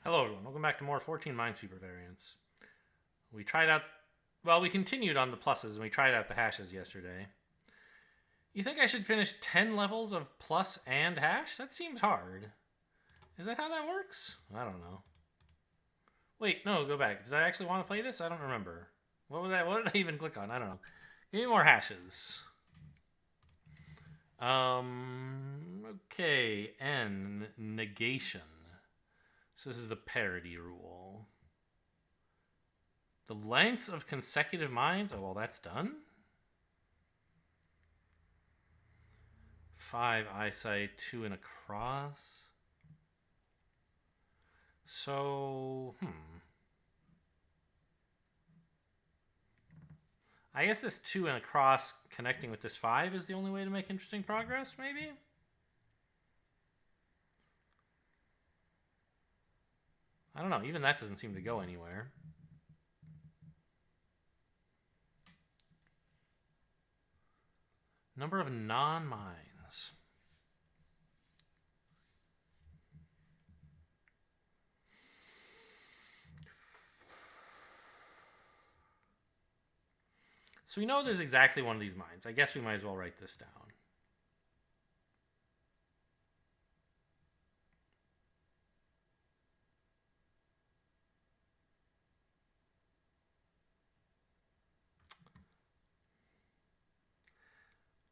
Hello everyone, welcome back to more 14 Minesweeper variants. We tried out, well, we continued on the pluses and we tried out the hashes yesterday. You think I should finish 10 levels of plus and hash? That seems hard. Is that how that works? I don't know. Wait, no, go back. Did I actually want to play this? I don't remember. What was that? What did I even click on? I don't know. Give me more hashes. Okay, N, negation. So this is the parity rule. The length of consecutive mines? Oh, well, that's done. 5 eyesight, 2 and across. So, I guess this 2 and across connecting with this 5 is the only way to make interesting progress, maybe? I don't know. Even that doesn't seem to go anywhere. Number of non-mines. So we know there's exactly one of these mines. I guess we might as well write this down.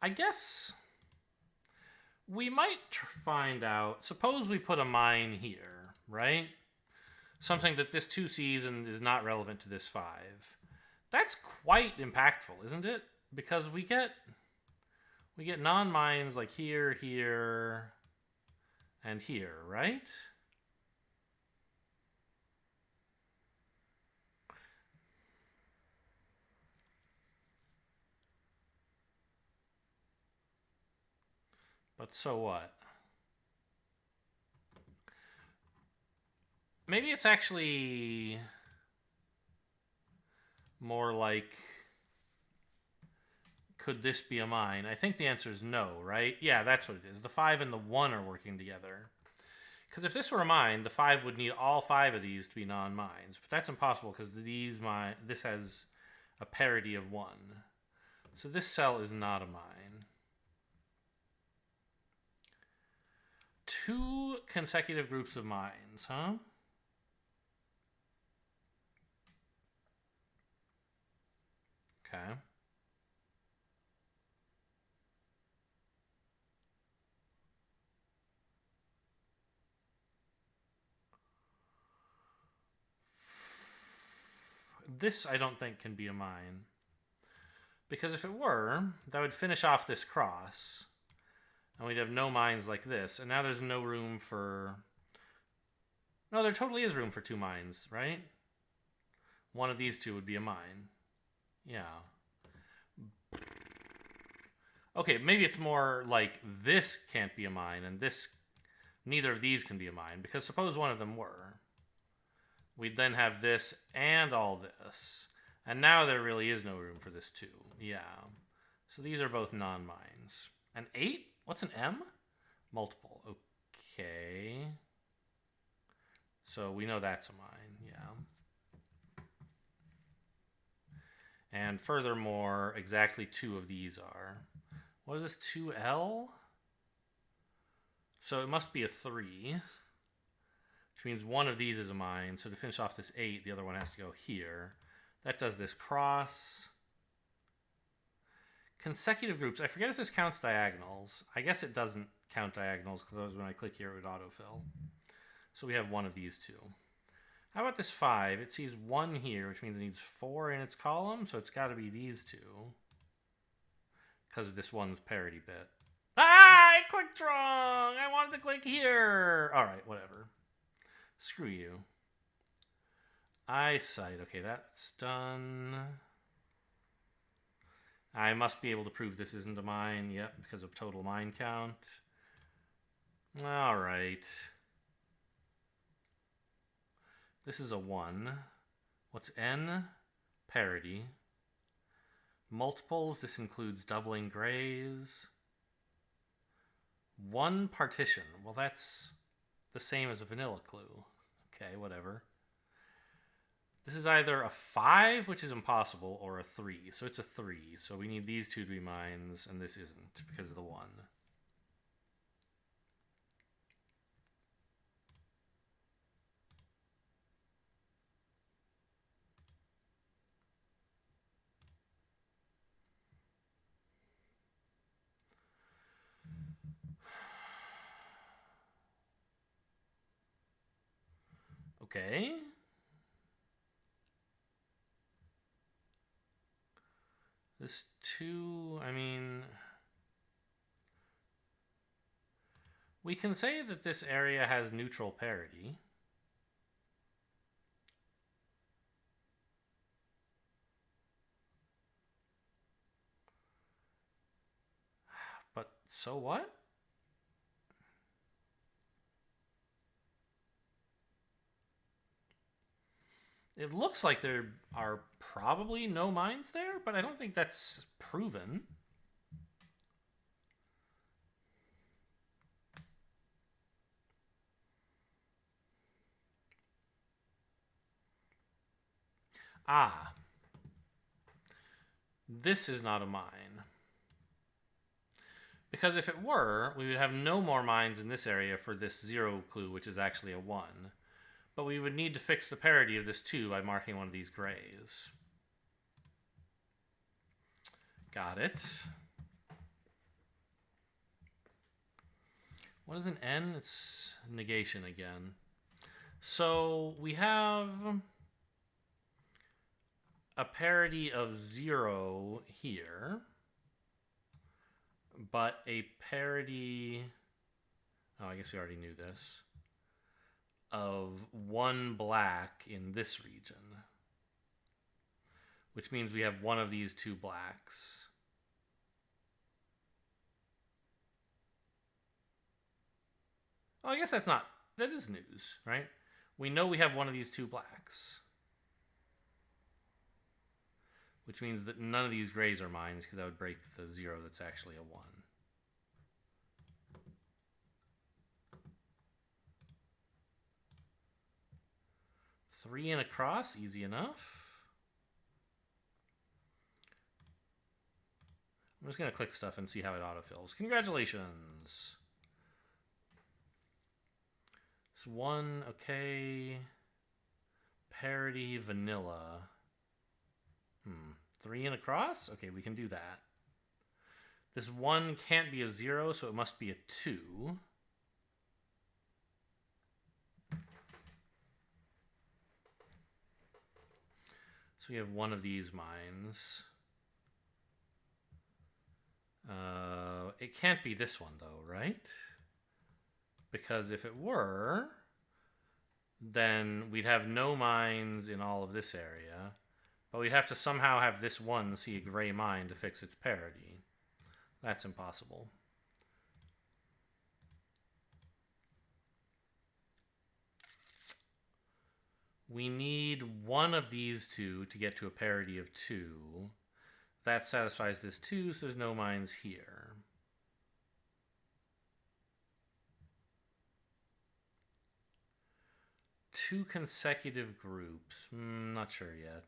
I guess we might find out. Suppose we put a mine here, right? Something that this 2 sees and is not relevant to this 5. That's quite impactful, isn't it? Because we get non-mines like here, here, and here, right? But so what? Maybe it's actually more like, could this be a mine? I think the answer is no, right? Yeah, that's what it is. The 5 and the 1 are working together. Because if this were a mine, the 5 would need all 5 of these to be non-mines. But that's impossible because this has a parity of 1. So this cell is not a mine. 2 consecutive groups of mines, huh? Okay. This I don't think can be a mine. Because if it were, that would finish off this cross. And we'd have no mines like this. And now there's no room for... No, there totally is room for 2 mines, right? One of these 2 would be a mine. Yeah. Okay, maybe it's more like this can't be a mine and this... Neither of these can be a mine. Because suppose one of them were. We'd then have this and all this. And now there really is no room for this 2. Yeah. So these are both non-mines. An 8? What's an M? Multiple. Okay. So we know that's a mine, yeah. And furthermore, exactly 2 of these are. What is this, 2L? So it must be a 3. Which means one of these is a mine. So to finish off this 8, the other one has to go here. That does this cross. Consecutive groups. I forget if this counts diagonals. I guess it doesn't count diagonals because when I click here, it would autofill. So we have one of these 2. How about this 5? It sees 1 here, which means it needs 4 in its column. So it's got to be these 2. Because of this one's parity bit. Ah, I clicked wrong. I wanted to click here. All right, whatever. Screw you. Eyesight. Okay, that's done. I must be able to prove this isn't a mine. Yep, because of total mine count. All right. This is a 1. What's N? Parity. Multiples. This includes doubling grays. 1 partition. Well, that's the same as a vanilla clue. Okay, whatever. This is either a 5, which is impossible, or a 3. So it's a 3. So we need these two to be mines, and this isn't because of the 1. Okay. This 2, I mean... We can say that this area has neutral parity. But so what? It looks like there are probably no mines there, but I don't think that's proven. Ah. This is not a mine. Because if it were, we would have no more mines in this area for this 0 clue, which is actually a 1. But we would need to fix the parity of this 2 by marking one of these grays. Got it. What is an N? It's negation again. So we have a parity of 0 here, but a parity, oh, I guess we already knew this, of 1 black in this region, which means we have one of these 2 blacks. Oh, I guess that is news, right? We know we have one of these 2 blacks, which means that none of these grays are mines, because that would break the 0 that's actually a 1. Three and across, easy enough. I'm just going to click stuff and see how it autofills. Congratulations. It's 1, okay. Parity, vanilla. 3 and across? Okay, we can do that. This 1 can't be a 0, so it must be a 2. So we have one of these mines. It can't be this one, though, right? Because if it were, then we'd have no mines in all of this area. But we'd have to somehow have this 1 see a gray mine to fix its parity. That's impossible. We need one of these 2 to get to a parity of 2. That satisfies this 2, so there's no mines here. Two consecutive groups. Not sure yet.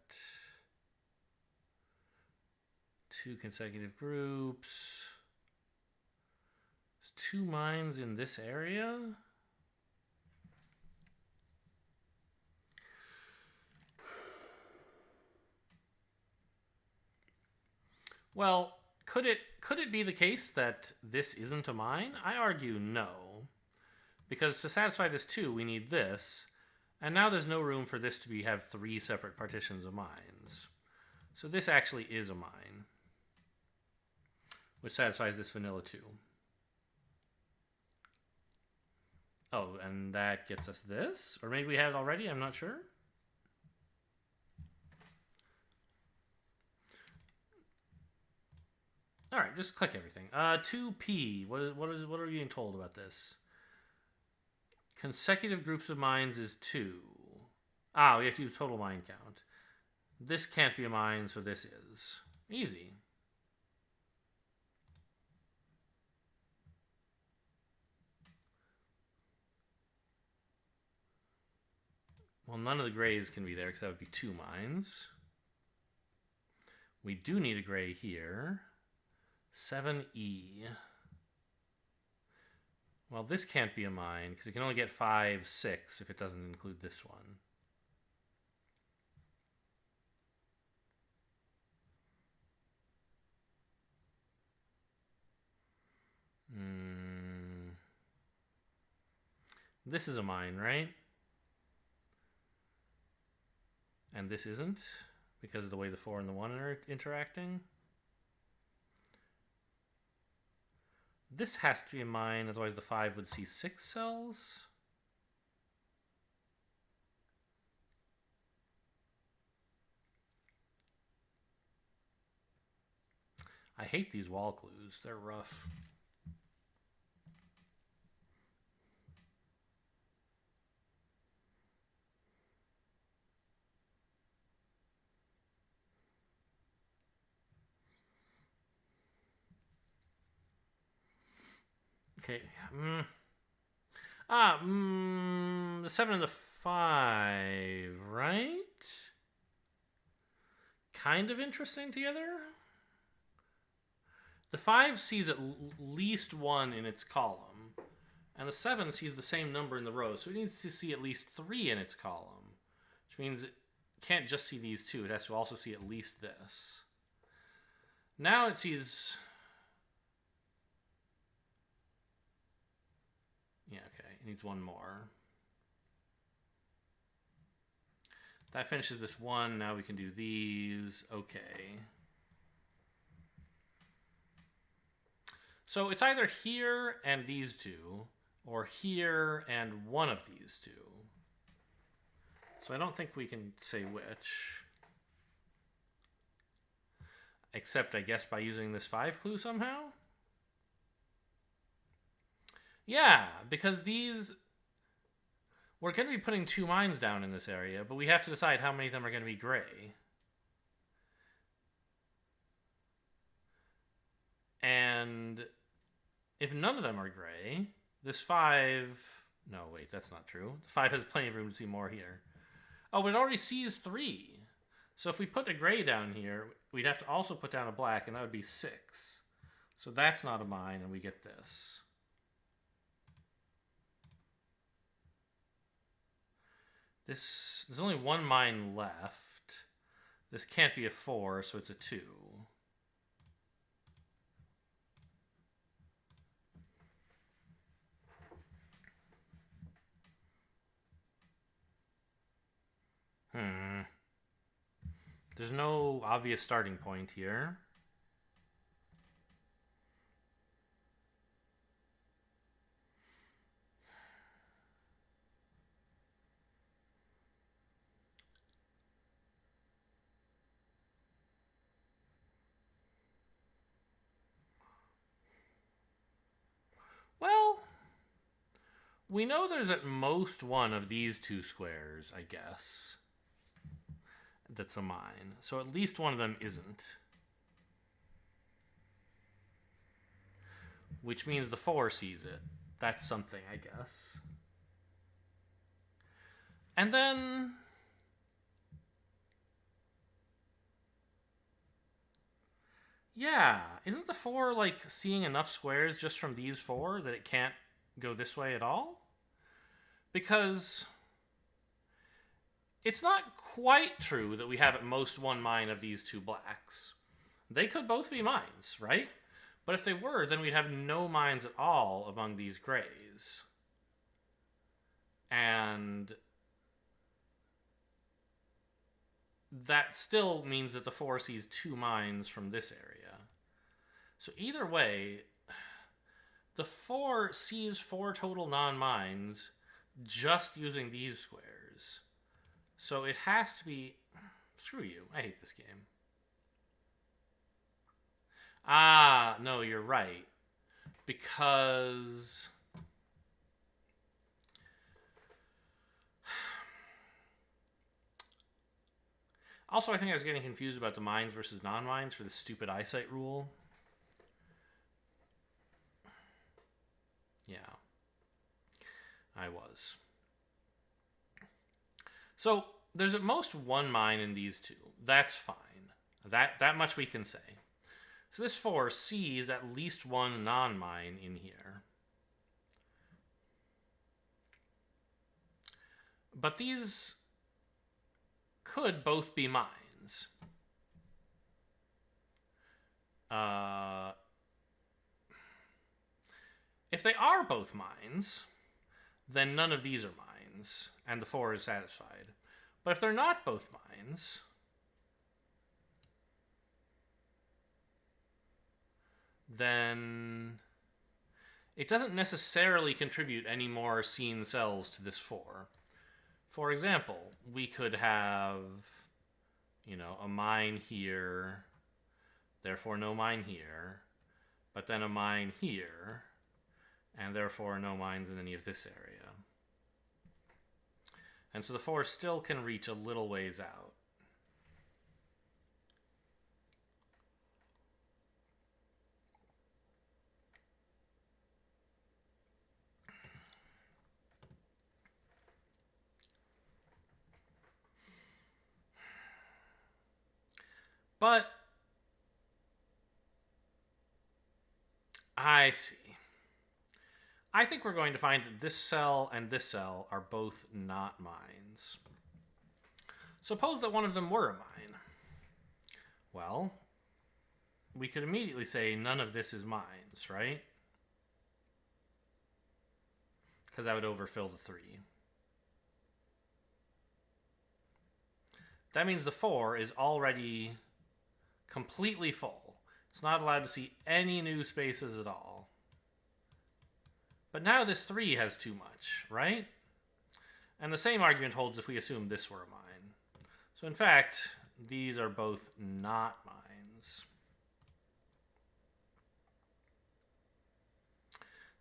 2 consecutive groups. There's 2 mines in this area. Well, could it be the case that this isn't a mine? I argue no. Because to satisfy this 2, we need this. And now there's no room for this to have 3 separate partitions of mines. So this actually is a mine, which satisfies this vanilla 2. Oh, and that gets us this? Or maybe we had it already, I'm not sure. All right, just click everything. 2P, what are we being told about this? Consecutive groups of mines is 2. Ah, we have to use total mine count. This can't be a mine, so this is. Easy. Well, none of the grays can be there because that would be 2 mines. We do need a gray here. 7E. Well, this can't be a mine because it can only get 5, 6 if it doesn't include this one. This is a mine, right? And this isn't because of the way the 4 and the 1 are interacting. This has to be a mine, otherwise the 5 would see 6 cells. I hate these wall clues. They're rough. Okay. The 7 and the 5, right? Kind of interesting together. The 5 sees at least 1 in its column, and the 7 sees the same number in the row, so it needs to see at least 3 in its column, which means it can't just see these 2. It has to also see at least this. Now it sees... Yeah, okay. It needs 1 more. That finishes this 1. Now we can do these. Okay. So it's either here and these 2, or here and one of these 2. So I don't think we can say which. Except, I guess, by using this 5 clue somehow? Yeah, because these... We're going to be putting 2 mines down in this area, but we have to decide how many of them are going to be gray. And if none of them are gray, this 5... No, wait, that's not true. The 5 has plenty of room to see more here. Oh, it already sees 3. So if we put a gray down here, we'd have to also put down a black, and that would be 6. So that's not a mine, and we get this. There's only 1 mine left. This can't be a 4, so it's a 2. There's no obvious starting point here. Well, we know there's at most one of these 2 squares, I guess, that's a mine. So at least one of them isn't. Which means the 4 sees it. That's something, I guess. And then... Yeah, isn't the 4, like, seeing enough squares just from these 4 that it can't go this way at all? Because it's not quite true that we have at most 1 mine of these 2 blacks. They could both be mines, right? But if they were, then we'd have no mines at all among these grays. And that still means that the 4 sees 2 mines from this area. So either way, the 4 sees 4 total non-mines just using these squares. So it has to be... Screw you. I hate this game. Ah, no, you're right. Because... Also, I think I was getting confused about the mines versus non-mines for the stupid eyesight rule. Yeah. I was. So there's at most one mine in these two. That's fine. That much we can say. So this 4 sees at least one non-mine in here. But these could both be mines. If they are both mines, then none of these are mines, and the 4 is satisfied. But if they're not both mines, then it doesn't necessarily contribute any more seen cells to this 4. For example, we could have, a mine here, therefore no mine here, but then a mine here, and therefore no mines in any of this area. And so the 4 still can reach a little ways out. But I see. I think we're going to find that this cell and this cell are both not mines. Suppose that one of them were a mine. Well, we could immediately say none of this is mines, right? Because that would overfill the 3. That means the 4 is already completely full. It's not allowed to see any new spaces at all. But now this 3 has too much, right? And the same argument holds if we assume this were a mine. So in fact, these are both not mines.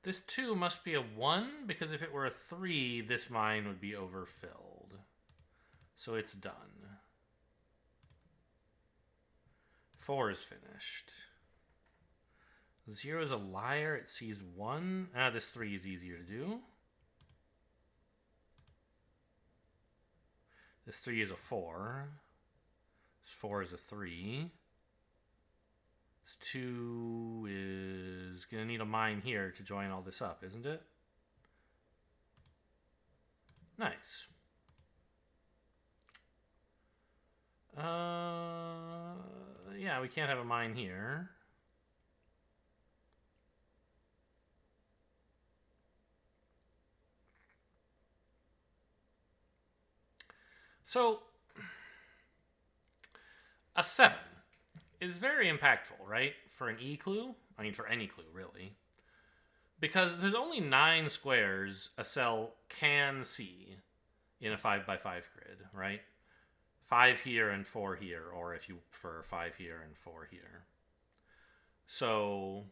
This 2 must be a 1, because if it were a 3, this mine would be overfilled. So it's done. 4 is finished. 0 is a liar. It sees 1. This 3 is easier to do. This 3 is a 4. This 4 is a 3. This 2 is going to need a mine here to join all this up, isn't it? Nice. Yeah, we can't have a mine here. So, a 7 is very impactful, right? For an E clue? I mean, for any clue, really. Because there's only 9 squares a cell can see in a 5x5 grid, right? 5 here and 4 here, or if you prefer 5 here and 4 here. So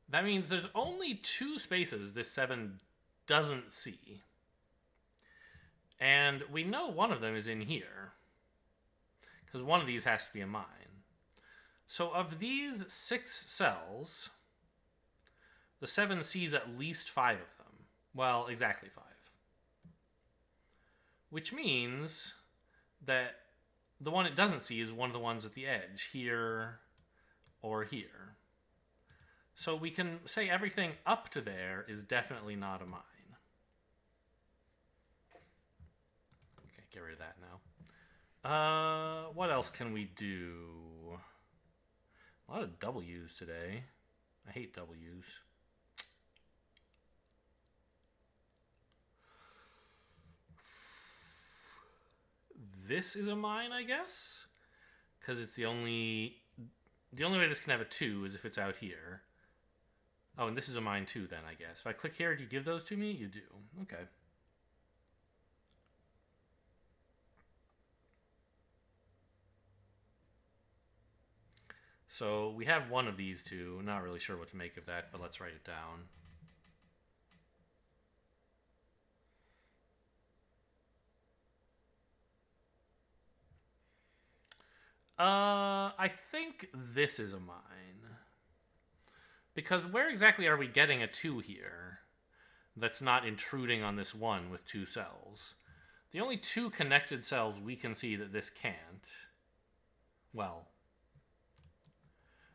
that means there's only 2 spaces this 7 doesn't see. And we know one of them is in here, because one of these has to be a mine. So of these 6 cells, the 7 sees at least 5 of them. Well, exactly 5. Which means that the one it doesn't see is one of the ones at the edge, here or here. So we can say everything up to there is definitely not a mine. Okay, get rid of that now. What else can we do? A lot of W's today. I hate W's. This is a mine, I guess? Because it's the only way this can have a 2 is if it's out here. Oh, and this is a mine too then, I guess. If I click here, do you give those to me? You do. Okay. So we have one of these two. Not really sure what to make of that, but let's write it down. I think this is a mine. Because where exactly are we getting a 2 here that's not intruding on this 1 with 2 cells? The only two connected cells we can see that this can't, well,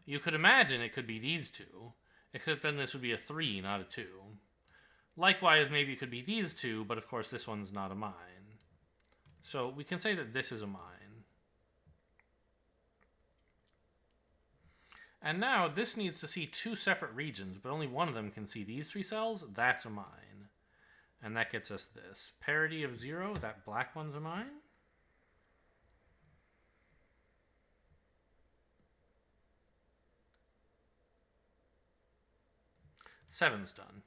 you could imagine it could be these two, except then this would be a 3, not a 2. Likewise, maybe it could be these two, but of course this one's not a mine. So we can say that this is a mine. And now this needs to see two separate regions, but only one of them can see these 3 cells. That's a mine. And that gets us this. Parity of 0, that black one's a mine. Seven's done.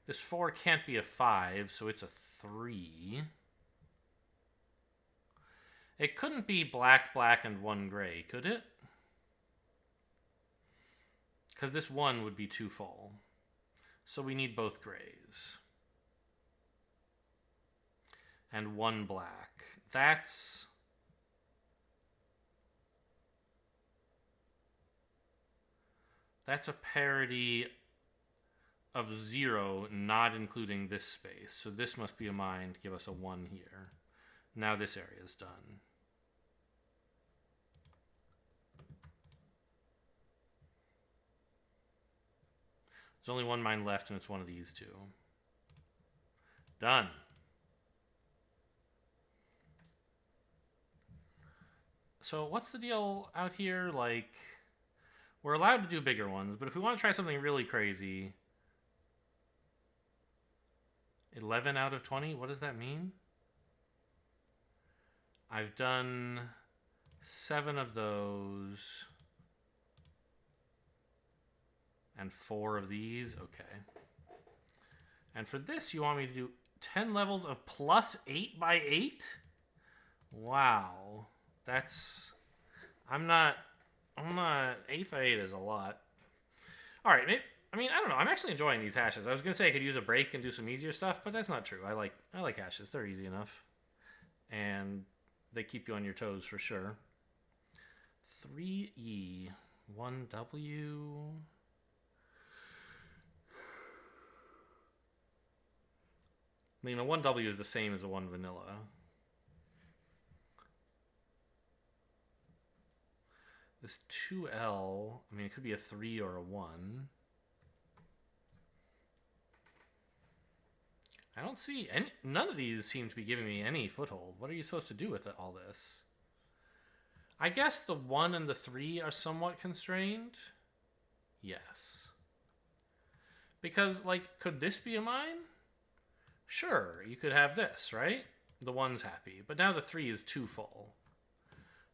This 4 can't be a 5, so it's a 3. It couldn't be black, black, and 1 gray, could it? Because this 1 would be too full. So we need both grays. And 1 black. That's a parity of 0, not including this space. So this must be a mine to give us a 1 here. Now this area is done. There's only 1 mine left, and it's one of these two. Done. So what's the deal out here? Like, we're allowed to do bigger ones, but if we want to try something really crazy... 11 out of 20? What does that mean? I've done 7 of those... and 4 of these. Okay. And for this, you want me to do 10 levels of plus 8 by 8? Wow. That's... I'm not... 8 by 8 is a lot. All right, maybe, I mean, I don't know. I'm actually enjoying these hashes. I was going to say I could use a break and do some easier stuff, but that's not true. I like hashes. They're easy enough. And they keep you on your toes for sure. 3E, 1W... I mean, a 1W is the same as a 1 vanilla. This 2L, I mean, it could be a 3 or a 1. I don't see any... None of these seem to be giving me any foothold. What are you supposed to do with all this? I guess the 1 and the 3 are somewhat constrained. Yes. Because, like, could this be a mine? Sure, you could have this, right? The 1's happy. But now the 3 is too full.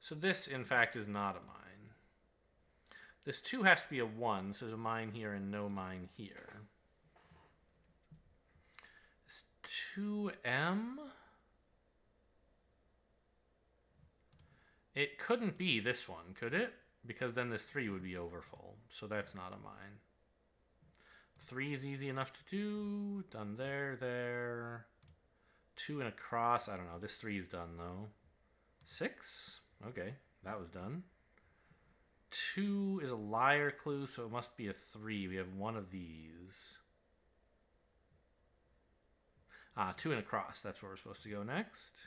So this, in fact, is not a mine. This 2 has to be a 1, so there's a mine here and no mine here. This 2M... It couldn't be this one, could it? Because then this 3 would be overfull. So that's not a mine. 3 is easy enough to do. Done there, there. 2 and a cross. I don't know. This 3 is done, though. 6? Okay, that was done. 2 is a liar clue, so it must be a 3. We have one of these. 2 and a cross. That's where we're supposed to go next.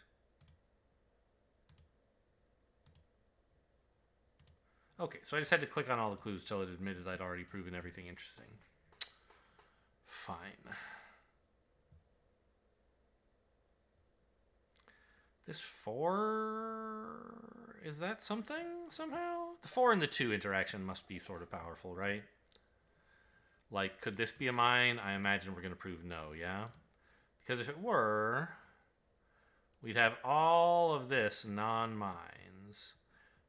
Okay, so I just had to click on all the clues till it admitted I'd already proven everything interesting. Fine. This 4... Is that something, somehow? The 4 and the 2 interaction must be sort of powerful, right? Like, could this be a mine? I imagine we're going to prove no, yeah? Because if it were, we'd have all of this non-mines.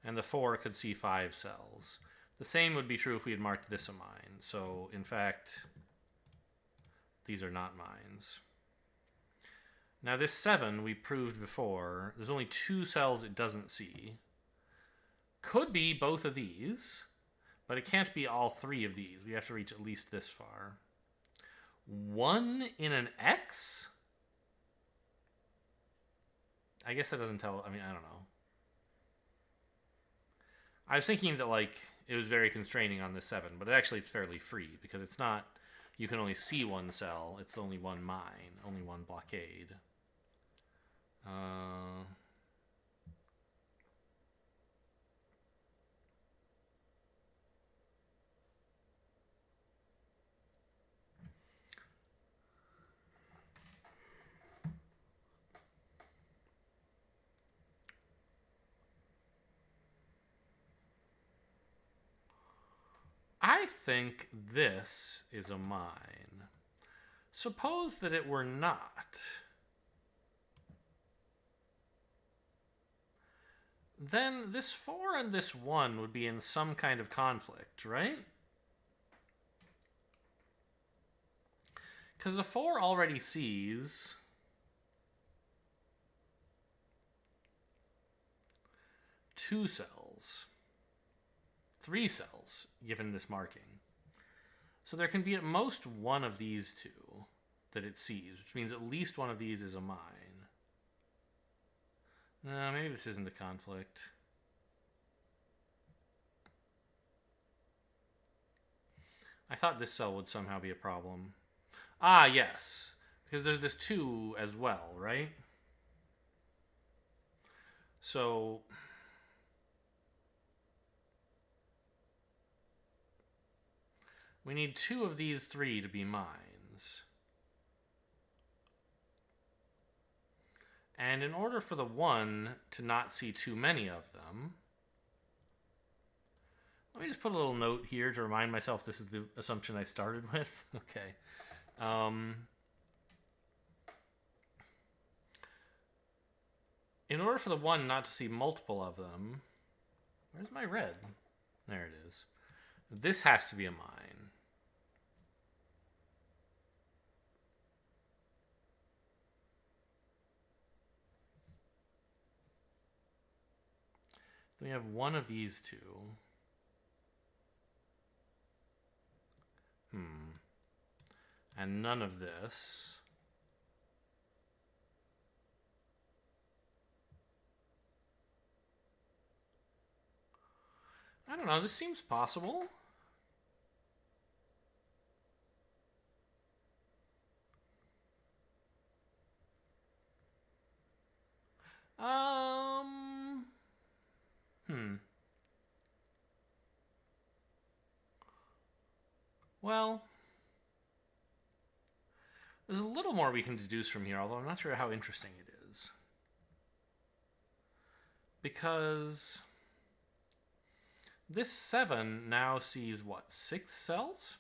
And the 4 could see 5 cells. The same would be true if we had marked this a mine. So, in fact, these are not mines. Now, this 7 we proved before. There's only 2 cells it doesn't see. Could be both of these, but it can't be all 3 of these. We have to reach at least this far. 1 in an X? I guess that doesn't tell... I mean, I don't know. I was thinking that, like, it was very constraining on the 7, but actually it's fairly free, because it's not... You can only see 1 cell. It's only 1 mine, only 1 blockade. I think this is a mine. Suppose that it were not. Then this 4 and this 1 would be in some kind of conflict, right? Because the 4 already sees 2 cells, 3 cells, given this marking. So there can be at most one of these two that it sees, which means at least one of these is a mine. No, maybe this isn't a conflict. I thought this cell would somehow be a problem. Ah, yes. Because there's this 2 as well, right? So we need 2 of these 3 to be mines. And in order for the 1 to not see too many of them, let me just put a little note here to remind myself this is the assumption I started with. Okay. In order for the 1 not to see multiple of them, where's my red? There it is. This has to be a mine. Then we have one of these 2. And none of this. I don't know, this seems possible. Well, there's a little more we can deduce from here, although I'm not sure how interesting it is. Because this 7 now sees, what, 6 cells?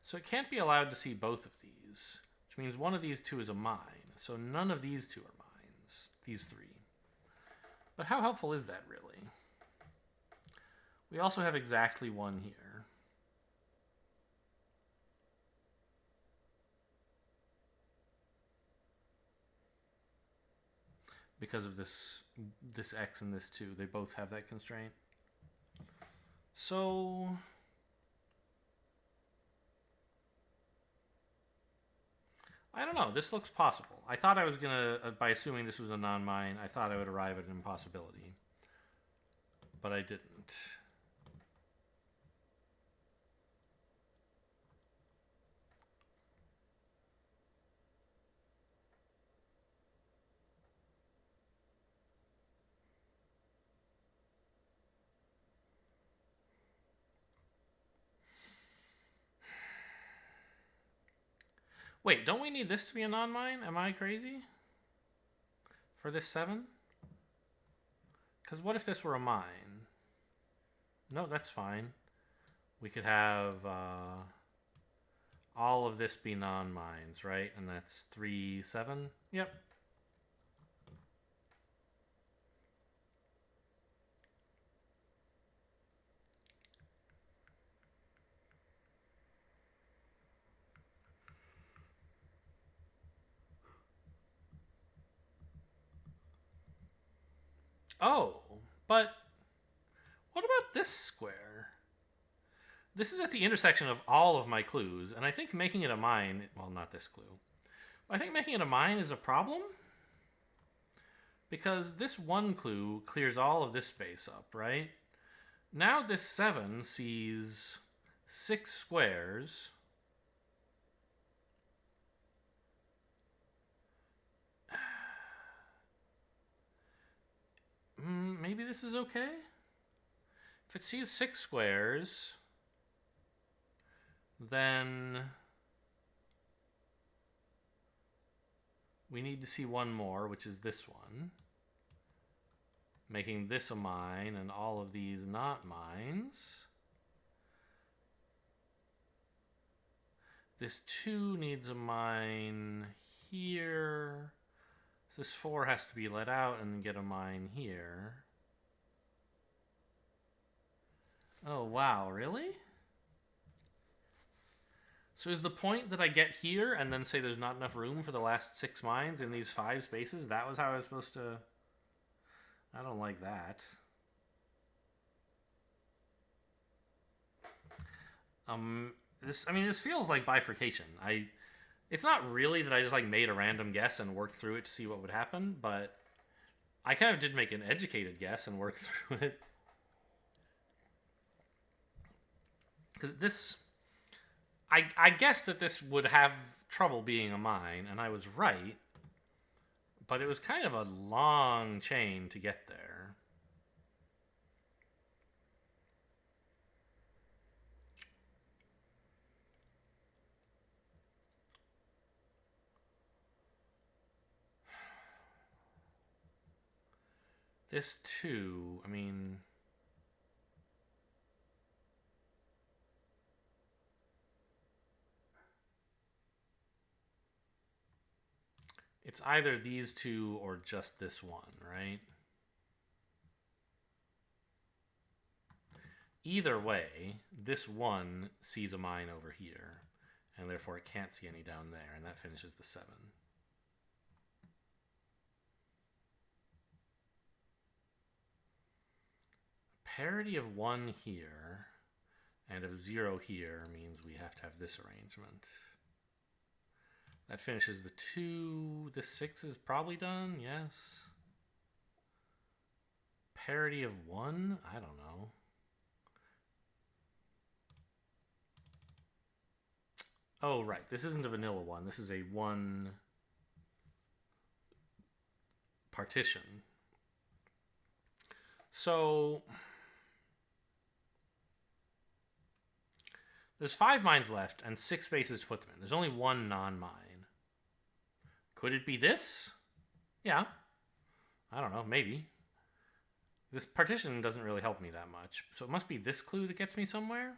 So it can't be allowed to see both of these, which means one of these 2 is a mine. So none of these 2 are mines, these 3. But how helpful is that, really? We also have exactly 1 here. Because of this X and this 2. They both have that constraint. So I don't know. This looks possible. I thought I was going to, by assuming this was a non-mine, I thought I would arrive at an impossibility. But I didn't. Wait, don't we need this to be a non-mine? Am I crazy? For this 7? Because what if this were a mine? No, that's fine. We could have all of this be non-mines, right? And that's 3, 7? Yep. Oh, but what about this square? This is at the intersection of all of my clues, and I think making it a mine, well, not this clue. I think making it a mine is a problem because this 1 clue clears all of this space up, right? Now this 7 sees 6 squares. Maybe this is okay? If it sees 6 squares, then we need to see 1 more, which is this one, making this a mine and all of these not mines. This 2 needs a mine here. So this 4 has to be let out and get a mine here. Oh, wow, really? So is the point that I get here and then say there's not enough room for the last 6 mines in these 5 spaces? That was how I was supposed to... I don't like that. This feels like bifurcation. It's not really that I just like made a random guess and worked through it to see what would happen, but I kind of did make an educated guess and work through it. Because this... I guessed that this would have trouble being a mine, and I was right. But it was kind of a long chain to get there. This too, I mean... It's either these 2 or just this one, right? Either way, this 1 sees a mine over here, and therefore it can't see any down there, and that finishes the 7. Parity of 1 here and of 0 here means we have to have this arrangement. That finishes the 2. The 6 is probably done, yes. Parity of 1? I don't know. Oh, right. This isn't a vanilla 1. This is a 1 partition. So... there's 5 mines left and 6 spaces to put them in. There's only 1 non-mine. Could it be this? Yeah. I don't know, maybe. This partition doesn't really help me that much. So it must be this clue that gets me somewhere.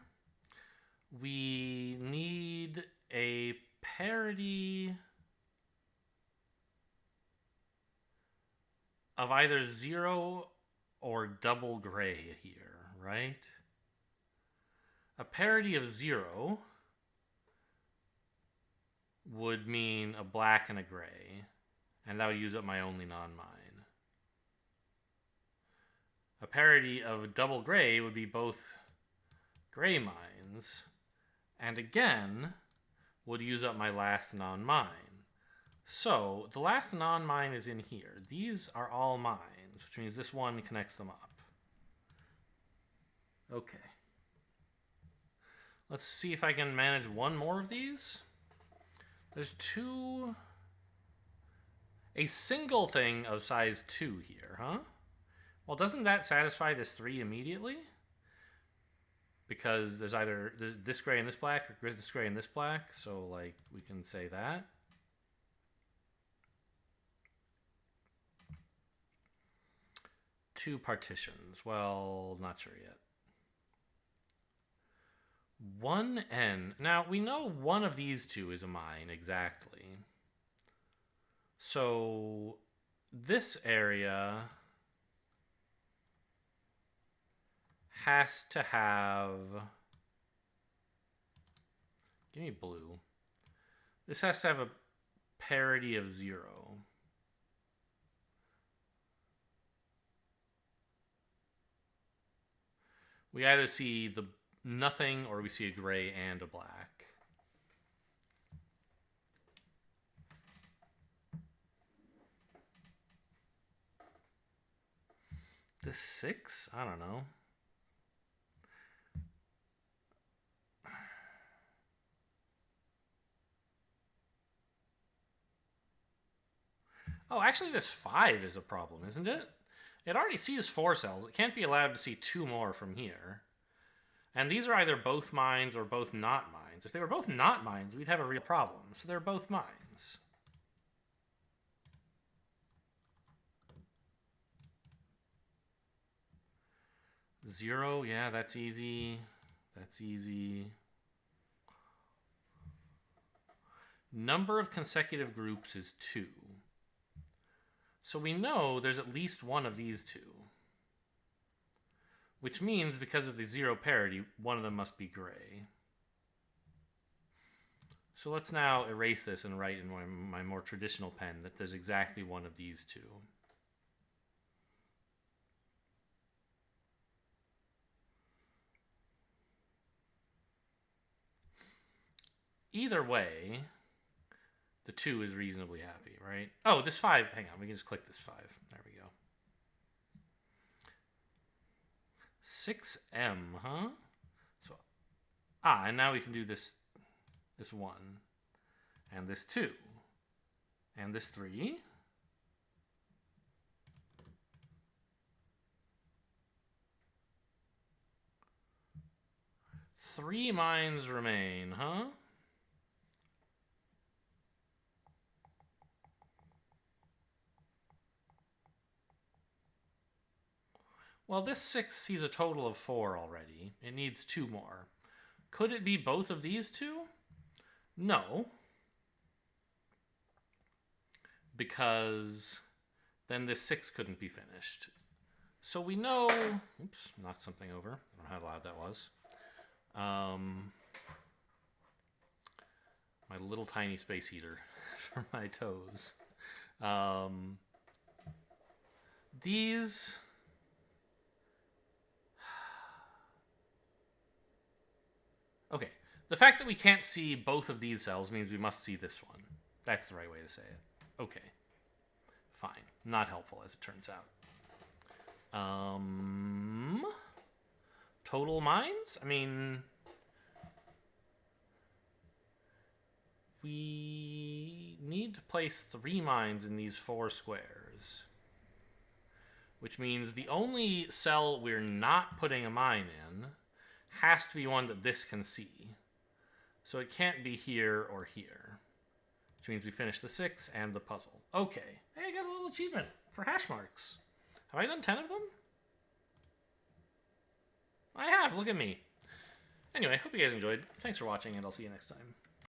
We need a parity of either 0 or double gray here, right? A parity of 0 would mean a black and a gray, and that would use up my only non-mine. A parity of double gray would be both gray mines, and again would use up my last non-mine. So the last non-mine is in here. These are all mines, which means this 1 connects them up. Okay. Let's see if I can manage 1 more of these. There's 2... a single thing of size 2 here, huh? Well, doesn't that satisfy this 3 immediately? Because there's either this gray and this black, or this gray and this black, so, like, we can say that. Two partitions. Well, not sure yet. 1n. Now, we know one of these 2 is a mine, exactly. So, this area has to have... give me blue. This has to have a parity of 0. We either see the nothing or we see a gray and a black. This 6? I don't know. Oh, actually this 5 is a problem, isn't it? It already sees 4 cells. It can't be allowed to see 2 more from here. And these are either both mines or both not mines. If they were both not mines, we'd have a real problem. So they're both mines. Zero, yeah, that's easy. That's easy. Number of consecutive groups is 2. So we know there's at least one of these two. Which means, because of the 0 parity, one of them must be gray. So let's now erase this and write in my more traditional pen that there's exactly one of these two. Either way, the 2 is reasonably happy, right? Oh, this 5, hang on, we can just click this 5. There we go. 6M, huh? So, and now we can do this 1, and this 2, and this 3. Three mines remain, huh? Well, this 6 sees a total of 4 already. It needs 2 more. Could it be both of these two? No. Because then this 6 couldn't be finished. So we know... Oops, knocked something over. I don't know how loud that was. My little tiny space heater for my toes. These... Okay, the fact that we can't see both of these cells means we must see this one. That's the right way to say it. Okay. Fine. Not helpful, as it turns out. Total mines? I mean... We need to place 3 mines in these 4 squares. Which means the only cell we're not putting a mine in has to be one that this can see. So it can't be here or here. Which means we finish the 6 and the puzzle. Okay. Hey, I got a little achievement for hash marks. Have I done 10 of them? I have. Look at me. Anyway, hope you guys enjoyed. Thanks for watching, and I'll see you next time.